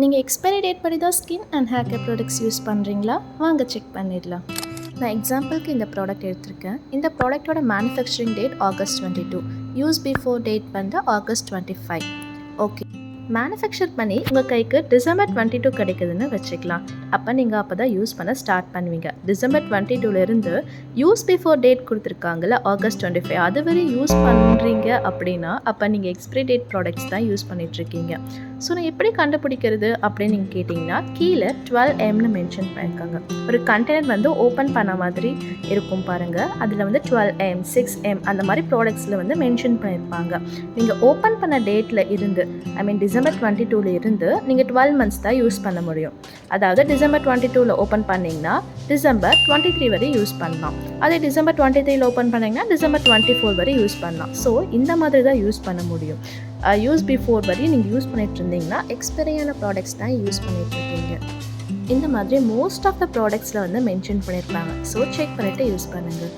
நீங்கள் expiry date படி தான் skin and hair care products use பண்ணுறீங்களா? வாங்க செக் பண்ணிடலாம். நான் எக்ஸாம்பிளுக்கு இந்த ப்ராடக்ட் எடுத்திருக்கேன். இந்த ப்ராடக்ட்டோட manufacturing date August 22, use before date வந்து August 25. ஓகே, மேனுஃபேக்சர் பண்ணி உங்கள் கைக்கு December 22 கிடைக்குதுன்னு வச்சுக்கலாம். அப்போ தான் யூஸ் பண்ண ஸ்டார்ட் பண்ணுவீங்க. December 22லேருந்து யூஸ் பிஃபோர் டேட் கொடுத்துருக்காங்கல்ல August 25, அது வரை யூஸ் பண்ணுறீங்க அப்படின்னா அப்போ நீங்கள் எக்ஸ்பிரி டேட் ப்ராடக்ட்ஸ் தான் யூஸ் பண்ணிகிட்ருக்கீங்க. ஸோ நான் எப்படி கண்டுபிடிக்கிறது அப்படின்னு நீங்கள் கேட்டிங்கன்னா, கீழே 12Mனு மென்ஷன் பண்ணியிருக்காங்க. ஒரு கண்டெய்னர் வந்து ஓப்பன் பண்ண மாதிரி இருக்கும் பாருங்கள். அதில் வந்து 12M, 6M அந்த மாதிரி ப்ராடக்ட்ஸில் வந்து மென்ஷன் பண்ணியிருப்பாங்க. நீங்கள் ஓப்பன் பண்ண டேட்டில் இருந்து December 22 இருந்து நீங்கள் 12 months தான் யூஸ் பண்ண முடியும். அதாவது December 22 ஓப்பன் பண்ணிங்கன்னா December 23 வரை யூஸ் பண்ணலாம். அதே December 23 ஓப்பன் பண்ணிங்கன்னா December 24 வரை யூஸ் பண்ணலாம். ஸோ இந்த மாதிரி தான் யூஸ் பண்ண முடியும். யூஸ் பிஃபோர் வரையும் நீங்கள் யூஸ் பண்ணிட்டு இருந்தீங்கன்னா எக்ஸ்பைரியான ப்ராடக்ட்ஸ் தான் யூஸ் பண்ணிகிட்ருக்கீங்க. இந்த மாதிரி மோஸ்ட் ஆஃப் த ப்ராடக்ட்ஸில் வந்து மென்ஷன் பண்ணியிருப்பாங்க. ஸோ செக் பண்ணிவிட்டு யூஸ் பண்ணுங்கள்.